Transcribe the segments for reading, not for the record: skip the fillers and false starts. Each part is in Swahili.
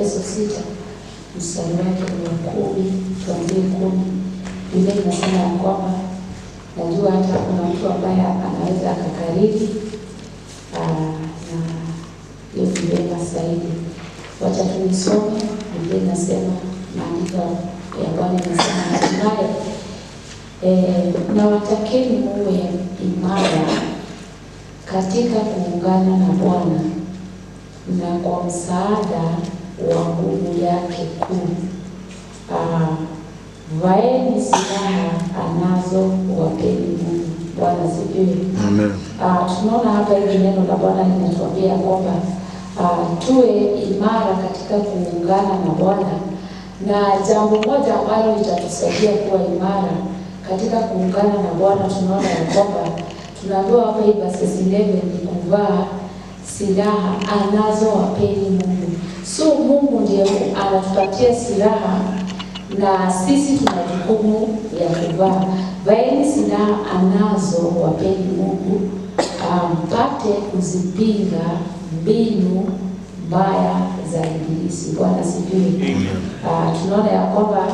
Waefeso 6 mstari wake wa 10 tuanzie 10. Biblia inasema ya kwamba najua hata kuna mtu ambaye anaweza akakariri na hiyo vyema zaidi. Wacha tuisome. Biblia inasema, maandiko ya Bwana inasema hatimaye na watakeni muwe imara katika kuungana na Bwana na kwa msaada wa nguvu yake kuu. Vaeni silaha anazo wapeni Mungu. Bwana asifiwe. Amen. Tunaona hapa hivi neno la Bwana linatuambia kwamba tuwe imara katika kuungana na Bwana, na jambo moja ambalo litatusaidia kuwa imara katika kuungana na Bwana, tunaona ya kwamba tunaambiwa hapa hivi verse 11 ni kuvaa silaha anazo wapeni Mungu. So Mungu ndiye anatupatia silaha na sisi tuna jukumu ya kuvaa. Vaeni silaha anazo wapeni Mungu, mpate kuzipinga mbinu mbaya za Ibilisi. Bwana asifiwe. Tunaona ya kwamba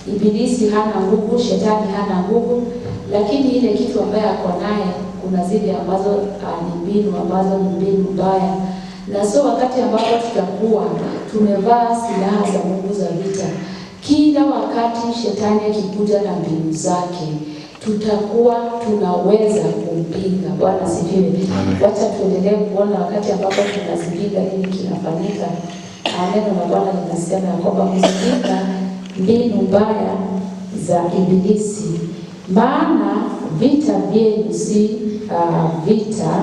Ibilisi hana nguvu, shetani hana nguvu, lakini ile kitu ambaye ako naye kuna zile ambazo ni mbinu ambazo ni mbinu mbaya. Na so wakati ambapo tutakuwa tumevaa silaha za Mungu za vita, kila wakati shetani akikuja na mbinu zake, tutakuwa tunaweza kumpinga. Bwana asifiwe. Wacha tuendelee kuona wakati ambapo tunazipinga nini kinafanyika. Neno la Bwana linasema ya kwamba kuzipinga mbinu mbaya za Ibilisi, maana vita vyenu si vita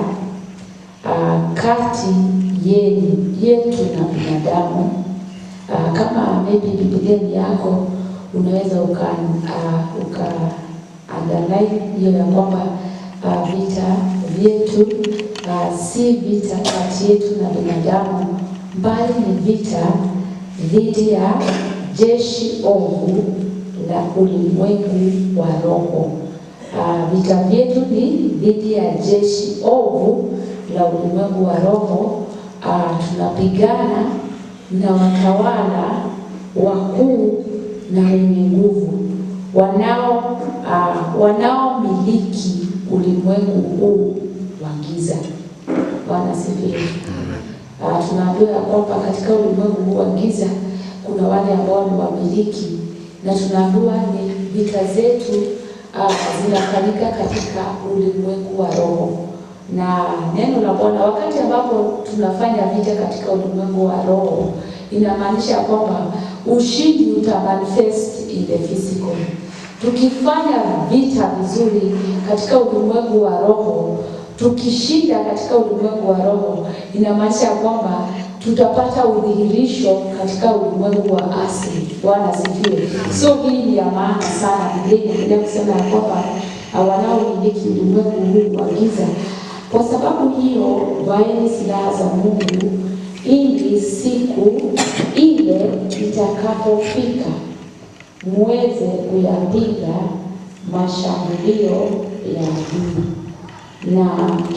kati yetu na binadamu. Kama maybe Biblia yako unaweza underline hiyo ya kwamba vita vyetu si vita kati yetu na binadamu, bali ni vita dhidi ya jeshi ovu la ulimwengu wa roho. Vita vyetu ni dhidi ya jeshi ovu la ulimwengu wa roho. Tunapigana na watawala wakuu na wenye nguvu wanaomiliki ulimwengu huu wa giza. Bwana asifiwe. Tunaambiwa kwamba katika ulimwengu huu wa giza kuna wale ambao ni wamiliki, na tunaambiwa ni vita zetu zinafanyika katika ulimwengu wa roho. Na neno la Bwana, wakati ambapo tunafanya vita katika ulimwengu wa roho, inamaanisha kwamba ushindi utamanifest in the physical. Tukifanya vita vizuri katika ulimwengu wa roho, tukishinda katika ulimwengu wa roho, inamaanisha kwamba tutapata udhihirisho katika ulimwengu wa asili. Bwana asifiwe. So hii ni ya maana sana. Biblia inaendelea kusema kwamba wanaomiliki ulimwengu huu wa giza. Kwa sababu hiyo, vaeni silaha za Mungu ili siku ile itakapofika muweze kuyapiga mashambulio ya adui, na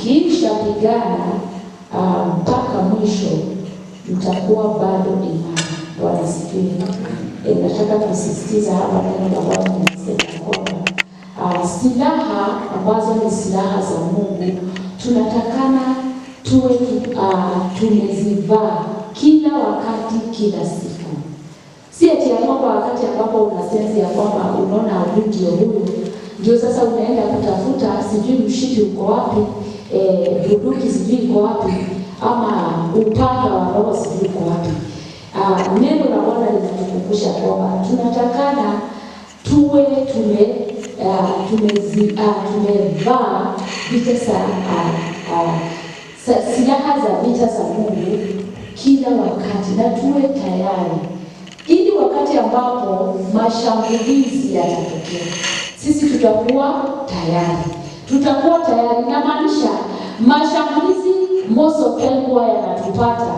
kisha pigana mpaka mwisho, mtakuwa bado imara. Bwana asifiwe. Nataka kusisitiza hapa neno la Bwana linasema kwamba silaha ambazo ni silaha za Mungu tunatakana tuwe tumezivaa kila wakati, kila siku. Si ati ya kwamba wakati ambapo una sense ya kwamba unaona ndio huyu ndio sasa unaenda kutafuta sijui mshindi uko wapi, bunduki sijui uko wapi, ama upanga wa roho sijui uko wapi. Neno la Bwana linatukumbusha kwamba tunatakana tuwe tumevaa vita silaha za vita za Mungu kila wakati, na tuwe tayari ili wakati ambapo mashambulizi yatatokea, sisi tutakuwa tayari. Tutakuwa tayari na maanisha mashambulizi moso huwa yanatupata.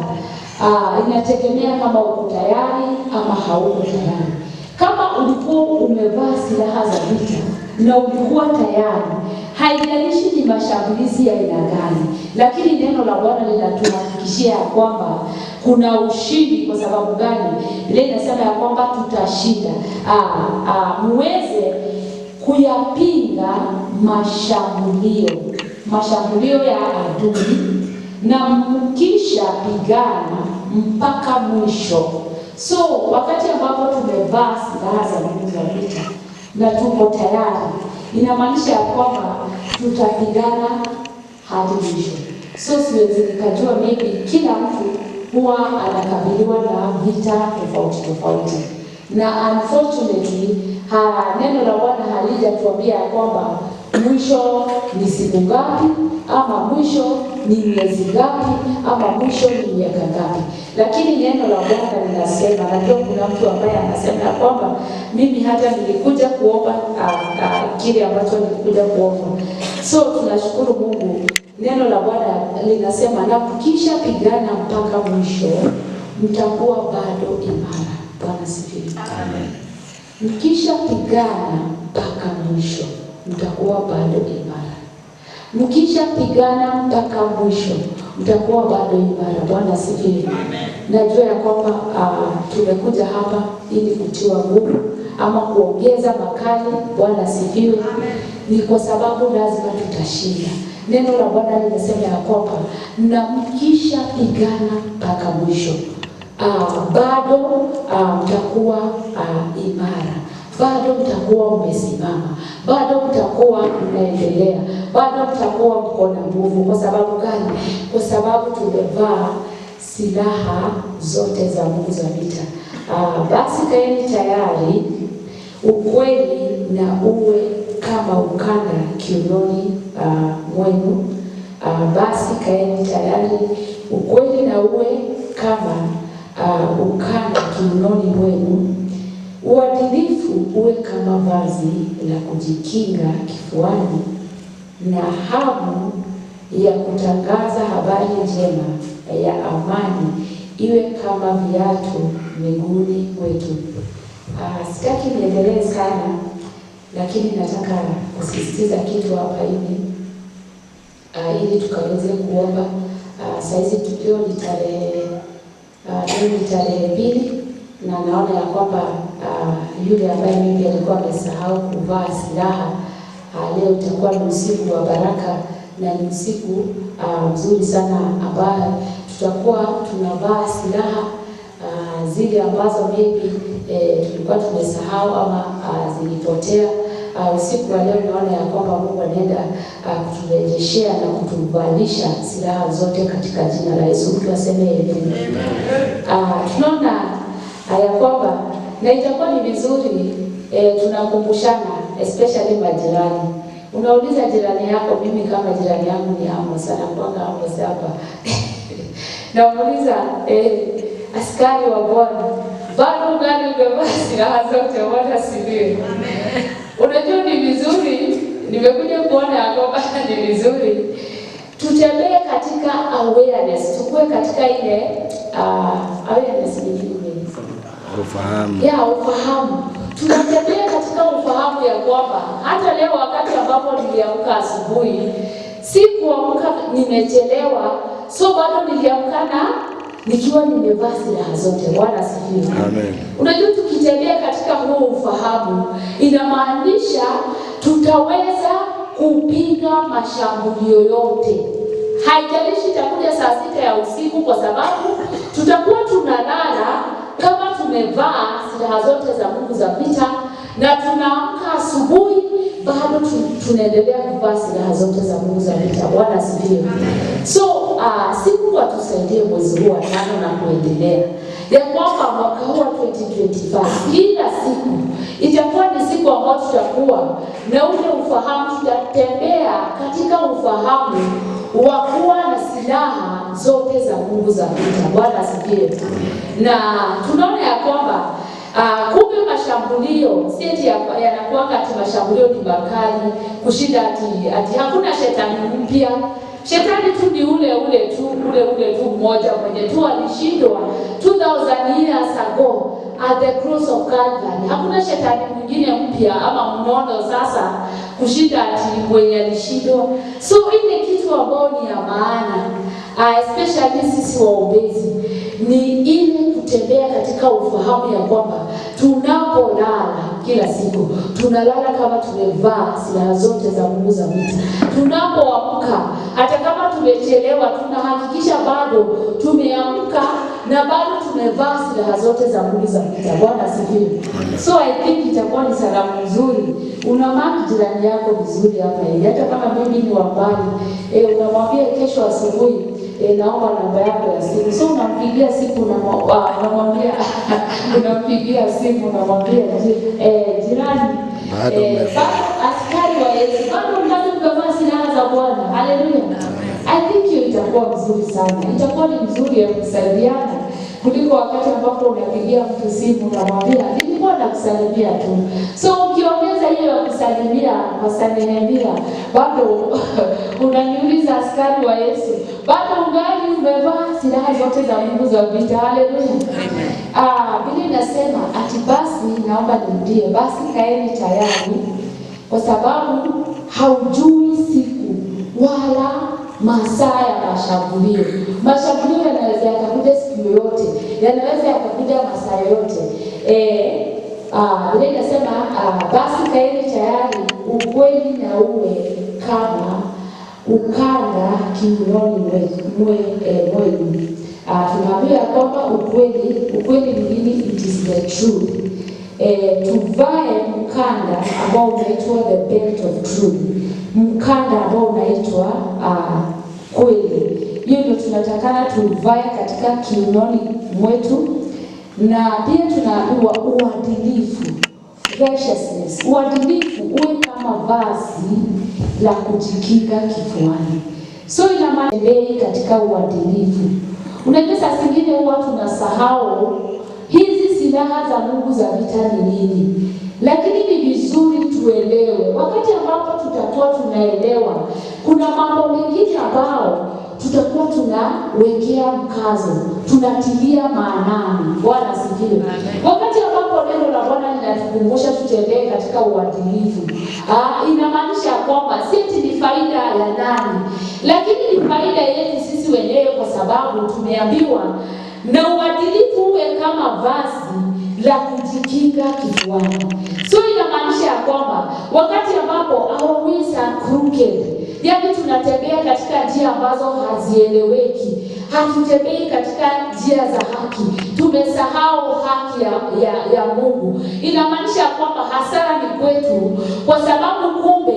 Inategemea kama uko tayari ama hauko tayari. Kama ulikuwa umevaa silaha za vita na ulikuwa tayari, haijalishi ni mashambulizi ya aina gani, lakini neno la Bwana linatuhakikishia kwamba kuna ushindi. Kwa sababu gani? Ile inasema ya kwamba tutashinda. Muweze kuyapinga mashambulio ya adui, na mkisha pigana mpaka mwisho. So wakati ambapo tumevaa silaha za Mungu za vita na tuko tayari, inamaanisha ya kwamba tutapigana hadi mwisho. So siwezi nikajua, maybe kila mtu huwa anakabiliwa na vita tofauti, na unfortunately neno la Bwana halijatuambia ya kwamba mwisho ni siku ngapi, ama mwisho ni miezi ngapi, ama mwisho ni miaka ngapi. Lakini neno la Bwana linasema, najua kuna mtu ambaye anasema ya kwamba mimi hata nilikuja kuomba kile ambacho nilikuja kuomba. So tunashukuru Mungu, neno la Bwana linasema, na mkisha pigana mpaka mwisho mtakuwa bado imara. Bwana sifiwe. Amen. Mkisha pigana mpaka mwisho mtakuwa bado imara. Mkisha pigana mpaka mwisho mtakuwa bado imara. Bwana sifiwe. Najua ya kwamba tumekuja hapa ili kutiwa nguvu ama kuongeza makali. Bwana sifiwe. Ni kwa sababu lazima tutashinda. Neno la Bwana linasema ya kwamba na mkisha pigana mpaka mwisho bado mtakuwa imara, bado mtakuwa umesimama, bado mtakuwa mnaendelea, bado mtakuwa mko na nguvu. Kwa sababu gani? Kwa sababu tumevaa silaha zote za Mungu za vita. Basi kaeni tayari, ukweli na uwe kama ukanda kiunoni mwenu. Basi kaeni tayari, ukweli na uwe kama ukanda kiunoni mwenu. Uadilifu uwe kama vazi la kujikinga kifuani, na hamu ya kutangaza habari njema ya amani iwe kama viatu miguuni mwetu. Sitaki niendelee sana, lakini nataka kusisitiza kitu hapa hivi ili tukaweze kuomba. Saizi tukio ni tarehe 2, na naona ya kwamba yule ambaye mimi alikuwa amesahau kuvaa silaha, leo itakuwa ni usiku wa baraka, na ni usiku mzuri sana ambaye tutakuwa tunavaa silaha zile ambazo maybe tulikuwa tumesahau ama zilipotea. Usiku wa leo naona ya kwamba Mungu anaenda kuturejeshea na kutuvalisha silaha zote katika jina la Yesu. Mtu aseme amen. Tunaona ya kwamba na itakuwa ni vizuri tunakumbushana, especially majirani. Unauliza jirani yako, mimi kama jirani yangu ni Amos sana kwanga Amos hapa. Na umuliza askari wa Bwana, bado gani umevaa silaha zote? Bwana sifiwe. Amen. Unajua ni vizuri, nimekuja kuona ya kwamba ni vizuri tutembee katika awareness, tukue katika ile awareness ni ufahamu. Ufahamu. Tunatembea katika ufahamu ya kwamba hata leo wakati ambapo niliamka asubuhi, sikuamka nimechelewa, so bado niliamka na nikiwa nimevaa silaha zote. Bwana asifiwe. Amen. Unajua tukitembea katika huo ufahamu, inamaanisha tutaweza kupinga mashambulio yote. Haijalishi itakuja saa 6 ya usiku, kwa sababu tutakuwa tunalala kama tumevaa silaha zote za Mungu za vita, na tunaamka asubuhi bado tunaendelea kuvaa silaha zote za Mungu za vita. Bwana asifiwe. So siku watusaidie mwezi huu wa 5 na kuendelea, ya kwamba mwaka huu wa 2025 kila siku itakuwa ni siku ambayo tutakuwa na ule ufahamu, tutatembea katika ufahamu wa kuwa na silaha zote za Mungu za vita. Bwana asifiwe. Na tunaona ya kwamba kumbe mashambulio si eti yanakuwa ati mashambulio ni makali kushinda ati hakuna shetani mpya. Shetani tu ni ule tu mmoja mwenye tu alishindwa 2000 years ago at the cross of Calvary. Hakuna shetani mwingine mpya ama mnono sasa kushinda ati mwenye alishindwa. So ile kitu ambayo ni ya maana, especially sisi waombezi, ni ile kutembea katika ufahamu ya kwamba tunapolala kila siku, tunalala kama tumevaa silaha zote za Mungu za vita. Tunapoamka, hata kama tumechelewa, tunahakikisha bado tumeamka na bado tumevaa silaha zote za Mungu za vita. Bwana asifiwe. So I think itakuwa ni salamu nzuri. Unamaki jirani yako vizuri hapa hivi. Hata kama mimi ni wa mbali, unamwambia kesho asubuhi naomba namba yako ya simu. So unampigia simu unamwambia unampigia simu unamwambia jirani askari wa Yesu bado mnaweza kuvaa silaha za Bwana. Haleluya. I think hiyo itakuwa mzuri sana. Itakuwa ni mzuri ya kusaidiana kuliko wakati ambapo unapigia mtu simu unamwambia nilikuwa nakusalimia tu. So ukiongeza hiyo ya kusalimia kusalimia bado unaniuliza askari wa Yesu bado ungali umevaa silaha zote za Mungu za vita. Haleluya. Biblia inasema ati basi naomba nirudie, basi kaeni tayari kwa sababu haujui siku wala masaa ya mashambulio. Mashambulio yanaweza yakakuja siku yoyote, yanaweza yakakuja masaa yoyote. Biblia inasema basi kaeni tayari, ukweli na uwe kama ukanda kiunoni mwenu. Tunaambiwa kwamba ukweli ni nini? It is the truth. Tuvae mkanda ambao unaitwa the belt of truth, mkanda ambao unaitwa kweli. Hiyo ndio tunatakana tuvae katika kiunoni mwetu. Na pia tunaambiwa uadilifu, righteousness. Uadilifu uwe kama vazi la kujikinga kifuani. So ina maana katika uadilifu. Unajua saa zingine huwa tunasahau hizi silaha za Mungu za vita ni nini. Lakini ni vizuri tuelewe. Wakati ambapo tutakuwa tunaelewa, kuna mambo mengine ambao tutakuwa tunawekea mkazo, tunatilia maanani. Bwana asifiwe. Wakati ambapo neno la Bwana linatukumbusha tutembee katika uadilifu, inamaanisha kwamba si ni faida ya nani, lakini ni faida yetu sisi wenyewe, kwa sababu tumeambiwa na uadilifu uwe kama vazi la kujikinga kifuani. So inamaanisha kwamba wakati ambapo our ways are crooked, yaani tunatembea katika njia ambazo hazieleweki, hatutembei katika njia za haki, tumesahau haki ya Mungu, inamaanisha kwamba hasara ni kwetu, kwa sababu kumbe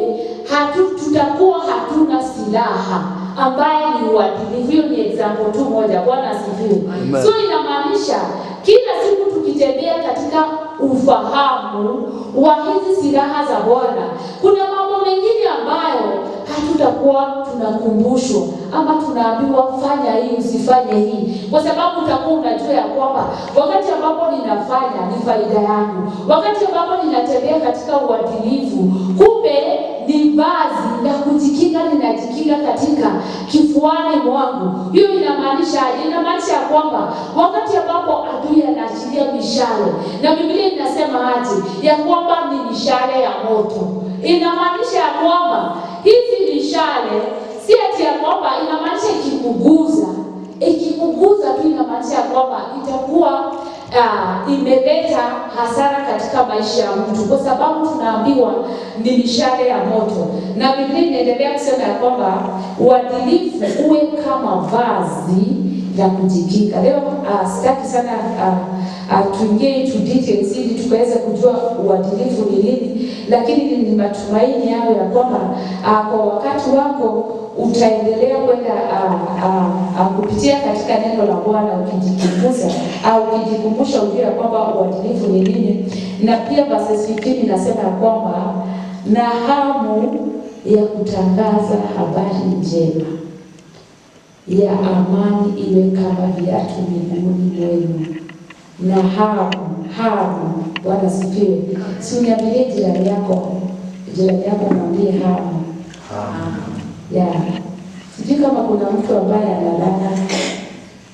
tutakuwa hatuna silaha ambaye ni uadilifu. Hiyo ni example tu moja. Bwana asifiwe. So inamaanisha kila siku tukitembea katika ufahamu wa hizi silaha za Bwana, kuna mambo mengine ambayo hatutakuwa tunakumbushwa ama tunaambiwa fanya hii usifanye hii, kwa sababu utakuwa unajua ya kwamba wakati ambapo ninafanya ni faida yangu, wakati ambapo ninatembea katika uadilifu, kumbe ni vazi la kujikinga, ninajikinga katika kifuani mwangu. Hiyo inamaanisha kwamba wakati ambapo adui anaachilia mishale, na Biblia inasema aje ya kwamba ni mishale ya moto, inamaanisha kwamba hizi mishale si ati ya kwamba inamaanisha ikikuguza tu, inamaanisha kwamba itakuwa imeleta hasara katika maisha ya mtu, kwa sababu tunaambiwa ni mishale ya moto. Na Biblia inaendelea kusema ya kwamba uadilifu uwe kama vazi la kujikinga. Leo sitaki sana tuingie into details ili tukaweza kujua uadilifu ni nini, lakini ni matumaini yao ya kwamba kwa wakati wako utaendelea kwenda kupitia katika neno la Bwana ukijikumbusha au ukijikumbusha ujue ya kwamba uadilifu ni nini. Na pia verse 15 inasema ya kwamba na hamu ya kutangaza habari njema ya amani iwe kama viatu miguuni mwenu. Na hamu. Bwana asifiwe. Si uniambie jirani yako mwambie hamu. Sijui kama kuna mtu ambaye analala,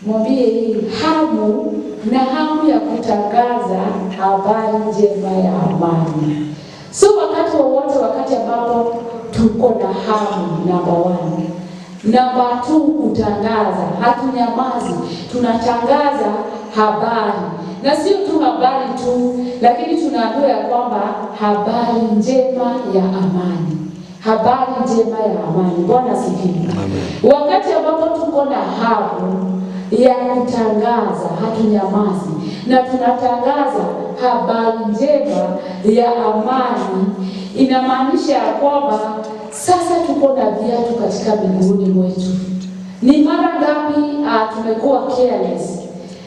mwambie hii hamu, na hamu ya kutangaza habari njema ya amani. So wakati wowote, wakati ambapo tuko na hamu, number one, Namba 2, kutangaza. Hatunyamazi, tunatangaza habari. Na sio tu habari tu, lakini tunaambiwa ya kwamba habari njema ya amani. Habari njema ya amani. Bwana asifiwe. Wakati ambapo tuko na hamu ya kutangaza, hatunyamazi na tunatangaza habari njema ya amani, inamaanisha ya kwamba sasa tuko na viatu katika miguuni mwetu. Ni mara ngapi tumekuwa careless?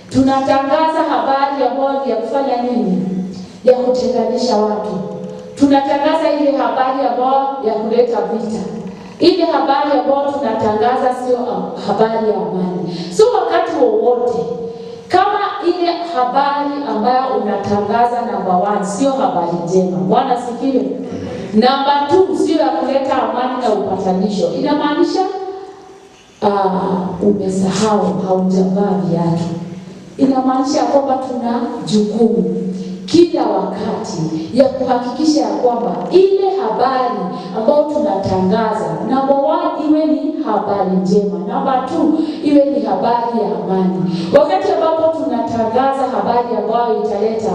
Tunatangaza habari ambayo ya kufanya nini? Ya kutenganisha watu. Tunatangaza ile habari ambayo ya kuleta vita. Ile habari ambayo tunatangaza sio habari ya amani. So wakati wowote kama ile habari ambayo unatangaza namba 1 sio habari njema, Bwana sifiwe. Namba 2 sio ya kuleta amani na upatanisho, inamaanisha umesahau, haujavaa viatu. Inamaanisha kwamba tuna jukumu kila wakati ya kuhakikisha ya kwamba ile habari ambayo tunatangaza, namba 1 iwe ni habari njema, namba 2 iwe ni habari ya amani. Wakati ambapo tunatangaza habari ambayo italeta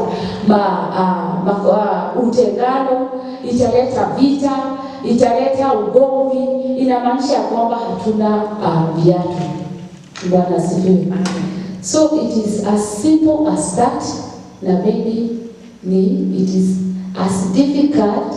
utengano, italeta vita, italeta ugomvi, inamaanisha kwamba hatuna viatu. Bwana asifiwe. So it is as simple as that, na maybe it is as difficult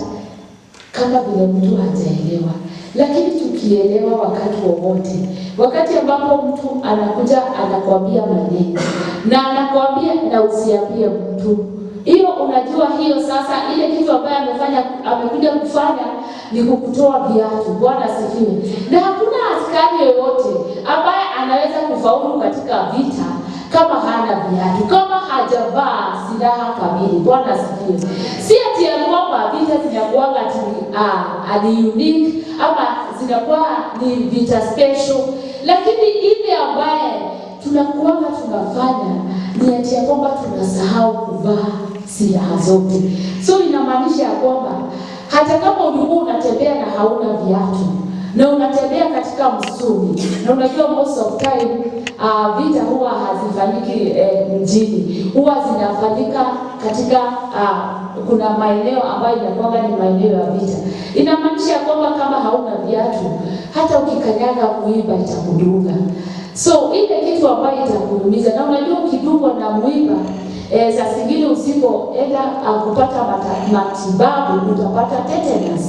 kama vile mtu hajaelewa. Lakini tukielewa wakati wowote, wakati ambapo mtu anakuja anakuambia maneno na anakuambia na usiambie mtu, hiyo unajua hiyo sasa ile kitu ambayo amekuja kufanya ni kukutoa viatu. Bwana asifiwe. Na hakuna askari yoyote ambaye anaweza kufaulu katika vita kama hana viatu, kama hajavaa silaha kamili. Bwana asifiwe. Si ati ya kwamba vita zinakuwa ni unique ama zinakuwa ni vita special, lakini ile ambaye tunakuwa tunafanya ni ati ya kwamba tunasahau kuvaa silaha zote. So inamaanisha kwamba hata kama ulikuwa unatembea na hauna viatu na unatembea katika msituni, na unajua most of time vita huwa hazifanyiki mjini, huwa zinafanyika katika kuna maeneo ambayo inakuwa ni maeneo ya vita. Inamaanisha kwamba kama hauna viatu, hata ukikanyaga mwiba itakudunga. So ile kitu ambayo itakuumiza, na unajua ukidungwa na mwiba saa zingine usipoenda kupata matibabu utapata tetanus.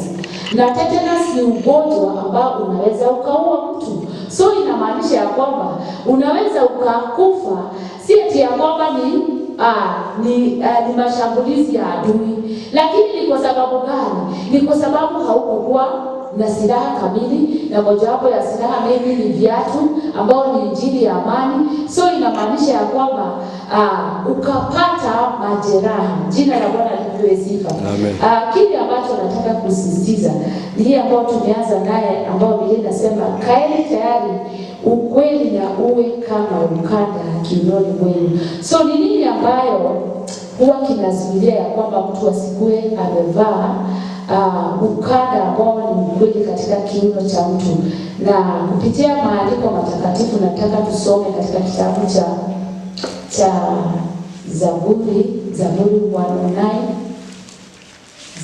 Na tetanus ni ugonjwa ambao unaweza ukaua mtu. So inamaanisha ya kwamba unaweza ukakufa, si eti ya kwamba ni mashambulizi ya adui, lakini ni kwa sababu gani? Ni kwa sababu haukuwa na silaha kamili, na mojawapo ya silaha mimi ni viatu ambao ni injili ya amani. So inamaanisha ya kwamba ukapata majeraha. Jina la Bwana lipewe sifa. Kile ambacho nataka kusisitiza ni hii ambayo tumeanza naye, ambayo Biblia inasema kaeni tayari, ukweli na uwe kama ukanda kiunoni mwenu. So ni nini ambayo huwa kinazuilia ya kwamba mtu asikue amevaa ukanda ambao ni ukweli katika kiuno cha mtu? Na kupitia maandiko matakatifu nataka tusome katika kitabu cha Zaburi 109,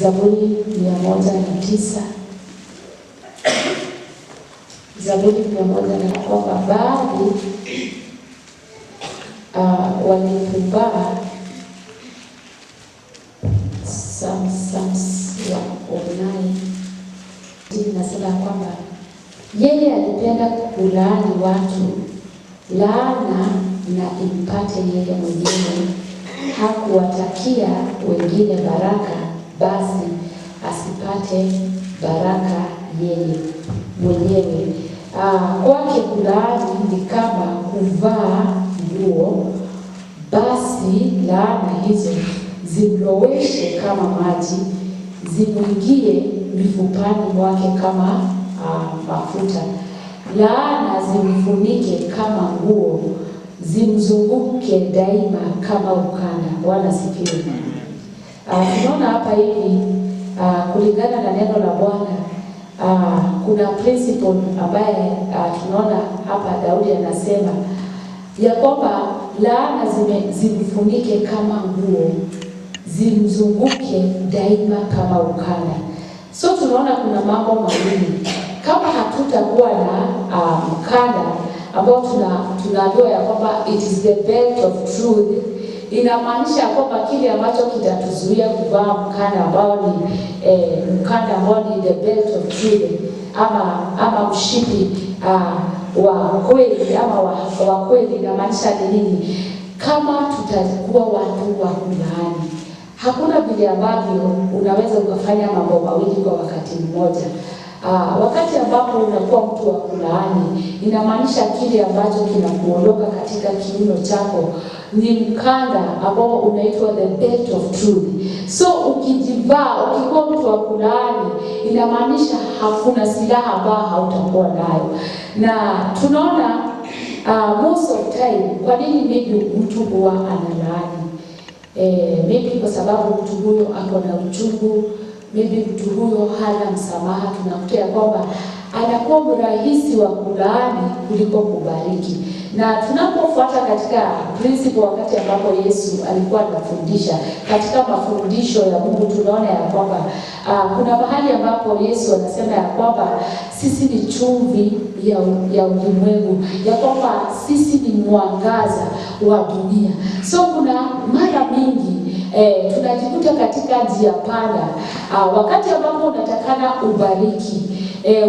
Zaburi 109, Zaburi 109, kwamba baadhi walipumbaa nasema kwamba yeye alipenda kulaani watu, laana na impate yeye mwenyewe. Hakuwatakia wengine baraka, basi asipate baraka yeye mwenyewe. Kwake kulaani ni kama kuvaa nguo, basi laana hizo zimloweshe kama maji, zimwingie mifupani mwake kama mafuta. Laana zimfunike kama nguo, zimzunguke daima kama ukanda. Bwana sifiwe. Tunaona hapa hivi kulingana na neno la Bwana, kuna principle ambaye tunaona hapa Daudi anasema ya kwamba laana zimfunike kama nguo, zimzunguke daima kama ukanda. So tunaona kuna mambo mawili. Kama hatutakuwa na mkanda ambao tunaambiwa ya kwamba it is the belt of truth, inamaanisha kwamba kile ambacho kitatuzuia kuvaa mkanda ambao ni mkanda ambao ni the belt of truth ama mshipi wa kweli ama wa kweli, inamaanisha nini? Kama tutakuwa watu wa kulaani, hakuna vile ambavyo unaweza ukafanya mambo mawili kwa wakati mmoja. Wakati ambapo unakuwa mtu wa kulaani, inamaanisha kile ambacho kinakuondoka katika kiuno chako ni mkanda ambao unaitwa the belt of truth. So ukikuwa mtu wa kulaani, inamaanisha hakuna silaha ambayo hautakuwa nayo. Na tunaona most of time, kwa nini maybe mtu huwa analaani? Maybe kwa sababu mtu huyo ako na uchungu, maybe mtu huyo hana msamaha. Tunakuta kwamba anakuwa mrahisi wa kulaani kuliko kubariki. Na tunapofuata katika principle, wakati ambapo Yesu alikuwa anafundisha katika mafundisho ya Mungu, tunaona ya kwamba kuna mahali ambapo Yesu anasema ya kwamba sisi ni chumvi ya ulimwengu, ya kwamba sisi ni mwangaza wa dunia. So kuna mara mingi tunajikuta katika njia panda, wakati ambapo unatakana ubariki,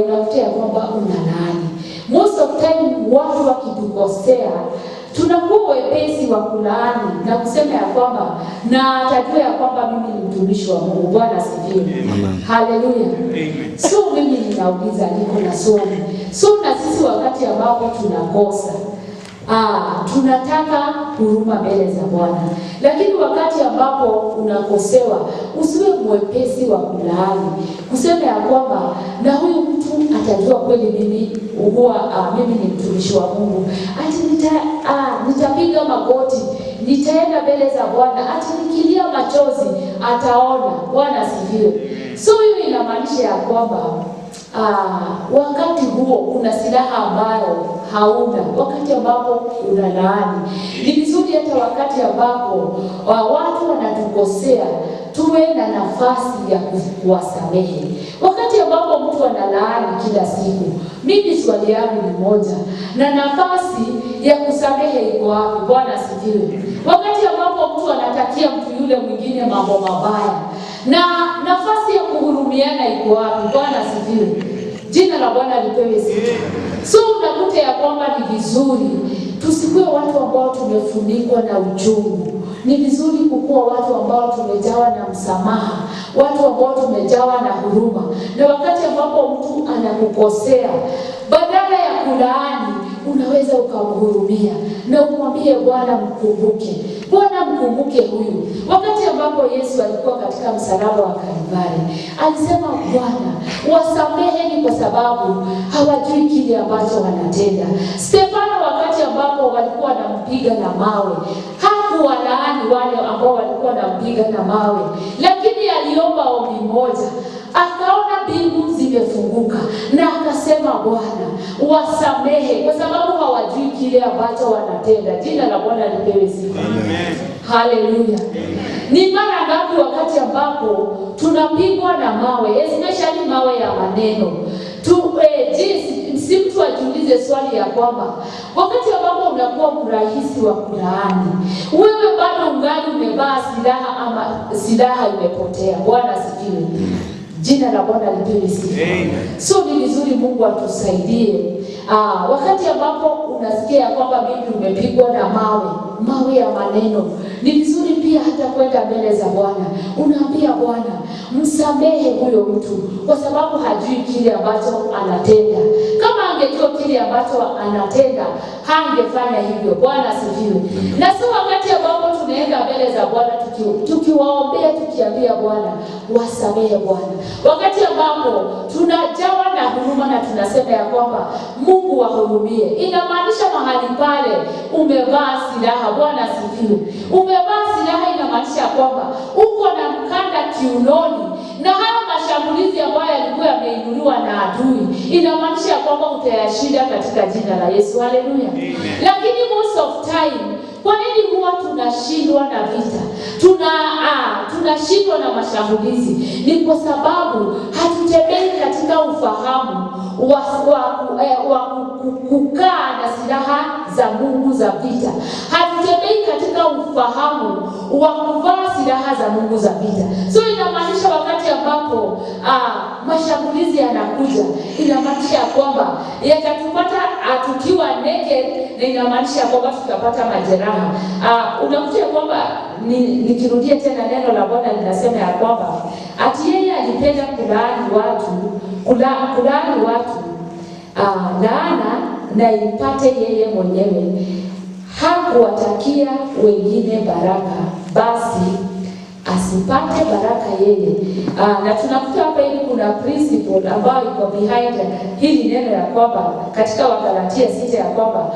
unakuta ya kwamba unalaani. Most of time watu wakitukosea, tunakuwa wepesi wa kulaani na kusema ya kwamba na atajua ya kwamba mimi ni mtumishi wa Mungu. Bwana asifiwe. Haleluya. So mimi ninauliza, niko na swali. So na sisi wakati ambapo tunakosa, tunataka huruma mbele za Bwana. Lakini wakati ambapo unakosewa, usiwe mwepesi wa kulaani, kusema ya kwamba na huyu mtu atajua kweli mimi ni mtumishi wa Mungu. Nitapiga magoti, nitaenda mbele za Bwana, nikilia machozi ataona. Bwana asifiwe. So hiyo inamaanisha ya kwamba wakati huo kuna silaha ambayo hauna. Wakati ambapo unalaani, ni vizuri hata wakati ambapo watu wanatukosea tuwe na nafasi ya kuwasamehe. Wakati ambapo mtu analaani kila siku, mimi swali yangu ni moja, na nafasi ya kusamehe iko wapi? Bwana asifiwe. Wakati ambapo mtu anatakia mtu yule mwingine mambo mabaya, na nafasi ya kuhurumiana iko wapi? Bwana asifiwe. Jina la Bwana lipewe sifa. So unakuta ya kwamba ni vizuri tusikuwe watu ambao tumefunikwa na uchungu. Ni vizuri kukuwa watu ambao tumejawa na msamaha, watu ambao tumejawa na huruma. Na wakati ambapo mtu anakukosea, badala ya kulaani, unaweza ukamhurumia na umwambie Bwana mkumbuke. Bwana mkumbuke huyu. Wakati ambapo Yesu alikuwa katika msalaba wa Kalvari, alisema Bwana wasameheni kwa sababu hawajui kile ambacho wanatenda. Stefano wakati ambapo walikuwa wanampiga na mawe, hakuwalaani wale ambao walikuwa wanampiga na mawe, lakini aliomba ombi moja. Akaona mbingu zimefunguka na akasema Bwana wasamehe kwa sababu hawajui kile ambacho wanatenda. Jina la Bwana lipewe sifa. Amen. Haleluya. Ni mara ngapi wakati ambapo tunapigwa na mawe, especially mawe ya maneno, si mtu ajiulize swali ya kwamba wakati ambapo unakuwa mrahisi wa kulaani, wewe bado ungali umevaa silaha ama silaha imepotea? Bwana asifiwe. Jina la Bwana lipewe sifa. So ni vizuri Mungu atusaidie. Wakati ambapo unasikia kwamba mimi umepigwa na mawe ya maneno, ni vizuri pia hata kwenda mbele za Bwana. Unaambia Bwana msamehe huyo mtu kwa sababu hajui kile ambacho anatenda. Kama angejua kile ambacho anatenda, hangefanya hivyo. Bwana asifiwe. Na sio wakati ambapo tunaenda mbele za Bwana tukiwaombea tukiambia Bwana wasamehe Bwana. Wakati ambapo tunajawa na huruma na tunasema ya kwamba Mungu wahurumie, inamaanisha mahali pale umevaa silaha. Bwana asifiwe. Umevaa silaha inamaanisha kwamba uko na mkanda kiunoni, na haya mashambulizi ambayo yalikuwa yameinuliwa na adui, inamaanisha kwamba utayashinda katika jina la Yesu. Haleluya. Lakini most of time, kwa nini huwa tunashindwa na vita? Tunashindwa na mashambulizi. Ni kwa sababu hatutembei katika ufahamu wa kukaa na silaha za Mungu za vita. Hatutembei katika ufahamu wa kuvaa silaha za Mungu za vita. So inamaanisha wakati ambapo mashambulizi yanakuja, inamaanisha kwamba yatatupata tukiwa naked, na inamaanisha kwamba tutapata majeraha. Unakuta kwamba nikirudia tena neno la Bwana linasema ya kwamba ati yeye alipenda kulaani watu laana na ipate yeye mwenyewe, hakuwatakia wengine baraka, basi asipate baraka yeye. Na tunakuta hapa hivi kuna principle ambayo iko behind hili neno ya kwamba katika Wagalatia 6 ya kwamba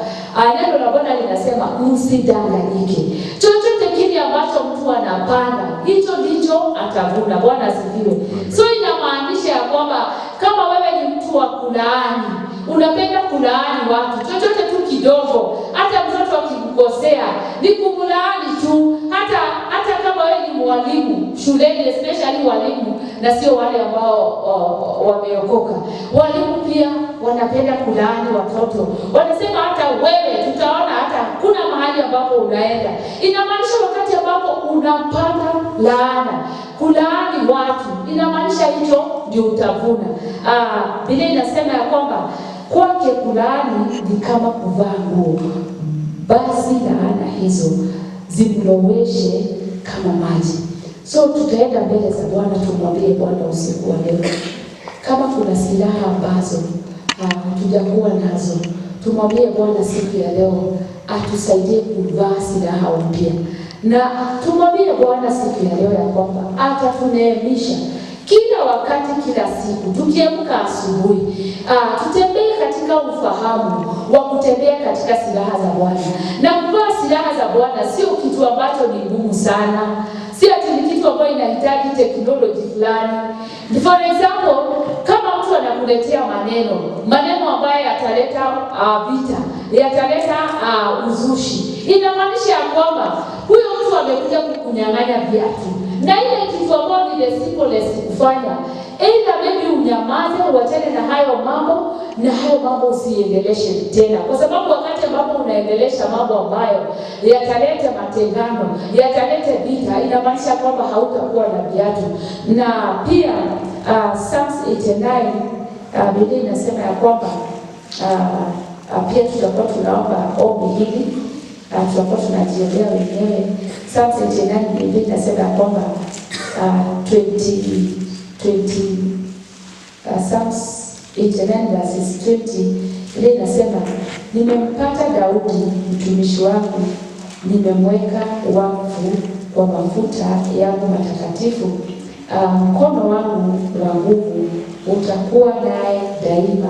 neno la Bwana linasema msidanganyike. Chochote kile ambacho mtu anapanda, hicho ndicho atavuna. Bwana asifiwe. So inamaanisha ya kwamba kama wewe ni mtu wa kulaani, unapenda kulaani watu, chochote tu kidogo, hata mtoto akikukosea ni kumlaani tu, hata kama wewe ni mwalimu shuleni, especially walimu na sio wale ambao wameokoka. Walimu pia wanapenda kulaani watoto. Wanasema hata wewe tutaona hata kuna mahali ambapo unaenda. Inamaanisha wakati ambapo unapanda laana, kulaani watu, inamaanisha hicho ndio utavuna. Biblia inasema ya kwamba kwake kulaani ni kama kuvaa nguo, basi laana hizo zimloweshe kama maji. So tutaenda mbele za Bwana, tumwambie Bwana usiku wa leo, kama kuna silaha ambazo hatujakuwa nazo, tumwambie Bwana siku ya leo atusaidie kuvaa silaha mpya. Na tumwambie Bwana siku ya leo ya kwamba atatuneemisha kila wakati, kila siku tukiamka asubuhi, tutembee katika ufahamu wa kutembea katika silaha za Bwana. Na kuvaa silaha za Bwana sio kitu ambacho ni ngumu sana, si ati ni kitu ambacho inahitaji teknoloji fulani. For example, kama mtu anakuletea maneno ambayo yataleta vita, yataleta uzushi, inamaanisha ya kwamba huyo mtu amekuja kukunyang'anya viatu. Na ile kitu ambayo ni the simplest kufanya, either maybe unyamaze, uachane na hayo mambo usiendeleshe tena. Kwa sababu wakati ambapo unaendelesha mambo ambayo yataleta matengano, yataleta vita, inamaanisha kwamba hautakuwa na viatu. Na pia Psalms 89 Biblia inasema ya kwamba pia tutakuwa tunaomba ombi hili, tutakuwa tunajiombea wenyewe. Psalms 89 Biblia inasema ya kwamba Psalms 89 verses 20 ile inasema, nimempata Daudi mtumishi wangu, nimemweka wakfu kwa mafuta yangu matakatifu, mkono wangu wa nguvu utakuwa naye daima,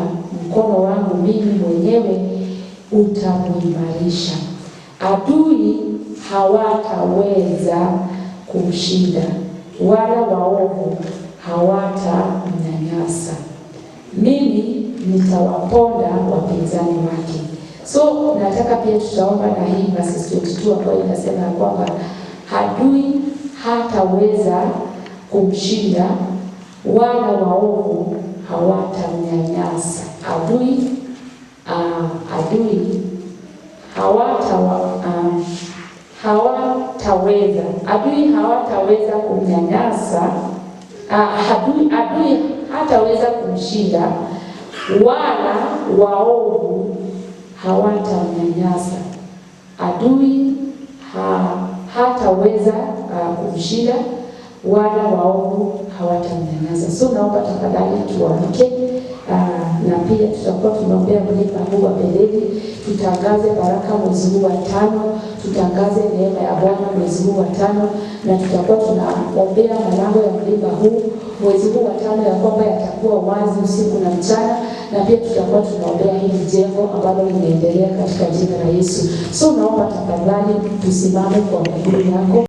mkono wangu mimi mwenyewe utamuimarisha. Adui hawataweza kumshinda, wala waovu hawatamnyanyasa. Mimi nitawaponda wapinzani wake. So nataka pia tutaomba na hii verses 22 ambayo inasema kwamba adui hataweza kumshinda, wala waovu hawatamnyanyasa. Adui hawataweza kumnyanyasa. Adui hataweza kumshinda, wala waovu hawatamnyanyasa. Adui hataweza kumshinda, wala waovu hawatamnyanyasa. So naomba tafadhali tuamke, na pia tutakuwa tunaombea mlima huu wa Betheli. Tutangaze baraka mwezi huu wa 5, tutangaze neema ya Bwana mwezi huu wa 5, na tutakuwa tunaombea malango ya mlima huu mwezi huu wa 5 ya kwamba yatakuwa wazi usiku na mchana, na pia tutakuwa tunaombea hili jengo ambalo linaendelea katika jina la Yesu. So naomba tafadhali tusimame kwa miguu yako,